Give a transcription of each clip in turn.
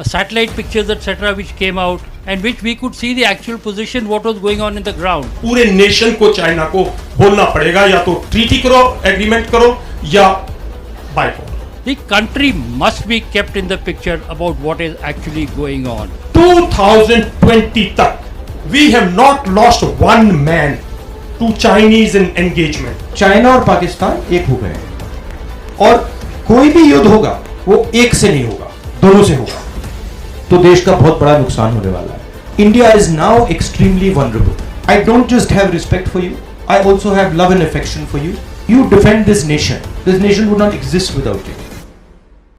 satellite pictures, etc., which came out, and which we could see the actual position, what was going on in the ground. पूरे nation को China को बोलना पड़ेगा, या तो treaty करो, एग्रीमेंट करो, या boycott. The country must be kept in the picture about what is actually going on. 2020 तक we have not lost one man to Chinese engagement. China और पाकिस्तान एक हो गए हैं और कोई भी युद्ध होगा वो एक से नहीं होगा, दोनों से होगा. तो देश का बहुत बड़ा नुकसान होने वाला है. India is now extremely vulnerable. I don't just have respect for you, I also have love and affection for you. You defend this nation. This nation would not exist without you.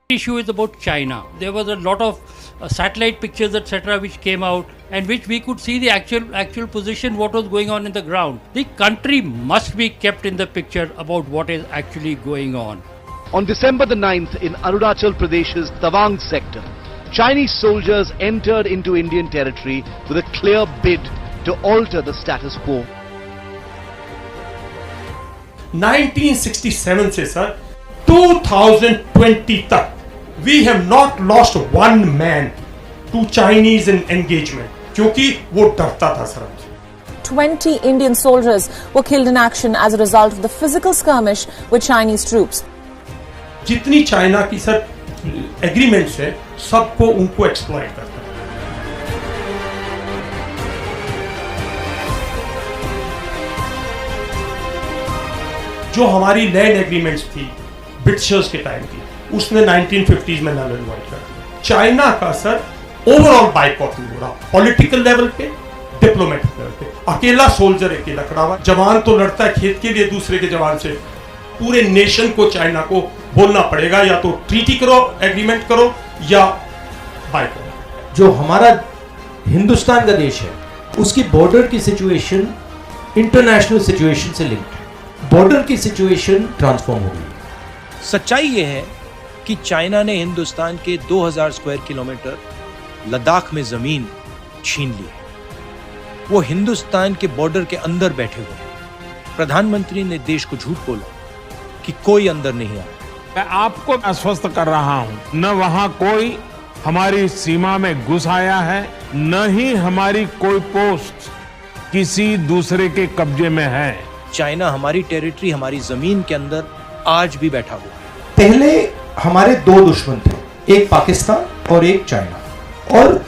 The issue is about China. There was a lot of satellite pictures, etc., which came out, and which we could see the actual position, what was going on in the ground. The country must be kept in the picture about what is actually going on. On December the 9th, in Arunachal Pradesh's Tawang sector, Chinese soldiers entered into Indian territory with a clear bid to alter the status quo. 1967 से sir 2020 तक we have not lost one man to Chinese engagement, क्योंकि वो डरता था sir. 20 Indian soldiers were killed in action as a result of the physical skirmish with Chinese troops. जितनी China की sir agreements है, सबको उनको एक्सप्लॉइट करता है. जो हमारी लैंड एग्रीमेंट्स थी ब्रिटिशर्स के टाइम की, उसने 1950s में नल एंड वॉइड कर दिया. चाइना का सर ओवरऑल बाइकआउट नहीं हो रहा, पॉलिटिकल लेवल पे, डिप्लोमेटिक लेवल पे. अकेला सोल्जर अकेला खड़ा हुआ. जवान तो लड़ता है खेत के लिए दूसरे के जवान से. पूरे नेशन को चाइना को बोलना पड़ेगा, या तो ट्रीटी करो, एग्रीमेंट करो, या बाइकआउट. जो हमारा हिंदुस्तान का देश है उसकी बॉर्डर की सिचुएशन इंटरनेशनल सिचुएशन से लिंक्ड है. बॉर्डर की सिचुएशन ट्रांसफॉर्म हो गई. सच्चाई यह है कि चाइना ने हिंदुस्तान के 2000 स्क्वायर किलोमीटर लद्दाख में जमीन छीन ली है. वो हिंदुस्तान के बॉर्डर के अंदर बैठे हुए हैं. प्रधानमंत्री ने देश को झूठ बोला कि कोई अंदर नहीं आया. मैं आपको आश्वस्त कर रहा हूं, न वहां कोई हमारी सीमा में घुस आया है, न ही हमारी कोई पोस्ट किसी दूसरे के कब्जे में है. चाइना हमारी टेरिटरी, हमारी जमीन के अंदर आज भी बैठा हुआ है. पहले हमारे दो दुश्मन थे, एक पाकिस्तान और एक चाइना, और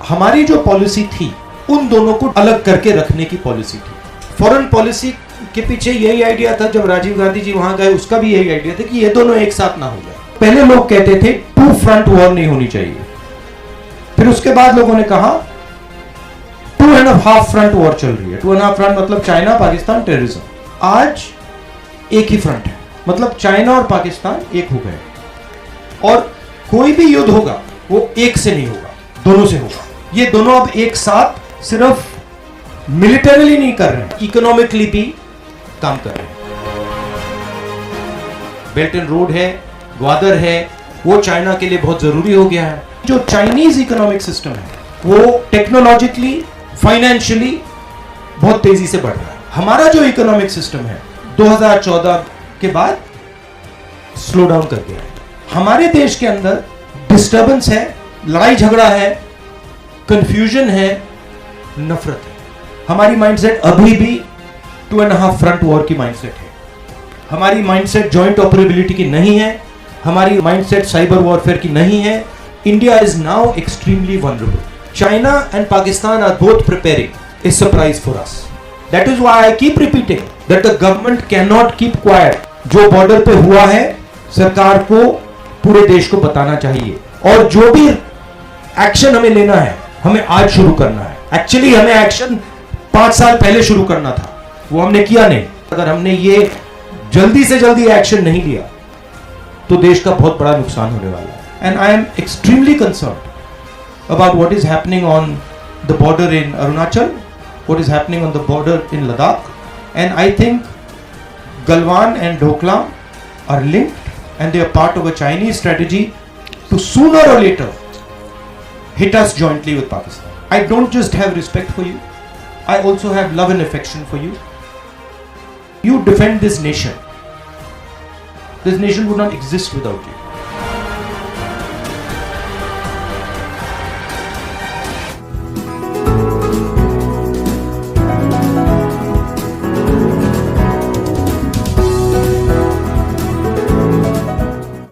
हमारी जो पॉलिसी थी उन दोनों को अलग करके रखने की पॉलिसी थी. फॉरेन पॉलिसी के पीछे यही आइडिया था. जब राजीव गांधी जी वहां गए उसका भी यही आइडिया था कि ये दोनों एक साथ ना हो जाए. पहले लोग कहते थे टू फ्रंट वॉर नहीं होनी चाहिए, फिर उसके बाद लोगों ने कहा 2.5 फ्रंट वॉर चल रही है. 2.5 फ्रंट मतलब चाइना, पाकिस्तान, टेररिज्म. आज एक ही फ्रंट है, मतलब चाइना और पाकिस्तान एक हो गए, और कोई भी युद्ध होगा वो एक से नहीं होगा, दोनों से होगा. ये दोनों अब एक साथ सिर्फ मिलिटरीली नहीं कर रहे हैं, इकोनॉमिकली भी काम कर रहे हैं. बेल्ट एंड रोड है, ग्वादर है, वो चाइना के लिए बहुत जरूरी हो गया है. जो चाइनीज इकोनॉमिक सिस्टम है वो टेक्नोलॉजिकली, फाइनेंशियली बहुत तेजी से बढ़ रहा है. हमारा जो इकोनॉमिक सिस्टम है 2014 के बाद स्लो डाउन कर गया है. हमारे देश के अंदर डिस्टर्बेंस है, लड़ाई झगड़ा है, कंफ्यूजन है, नफरत है. हमारी माइंडसेट अभी भी 2.5 फ्रंट वॉर की माइंडसेट है. हमारी माइंडसेट जॉइंट ऑपरेबिलिटी की नहीं है. हमारी माइंडसेट साइबर वॉरफेयर की नहीं है. India is now extremely vulnerable. China and Pakistan are both preparing a surprise for us. That is why I keep repeating that the government cannot keep quiet. जो border पे हुआ है सरकार को पूरे देश को बताना चाहिए, और जो भी एक्शन हमें लेना है हमें आज शुरू करना है. एक्चुअली हमें एक्शन 5 साल पहले शुरू करना था, वो हमने किया नहीं. अगर हमने ये जल्दी से जल्दी एक्शन नहीं लिया तो देश का बहुत बड़ा नुकसान होने वाला है. And I am extremely concerned about what is happening on the border in Arunachal, what is happening on the border in Ladakh, and I think Galwan and Doklam are linked, and they are part of a Chinese strategy to sooner or later hit us jointly with Pakistan. I don't just have respect for you, I also have love and affection for you. You defend this nation. This nation would not exist without you.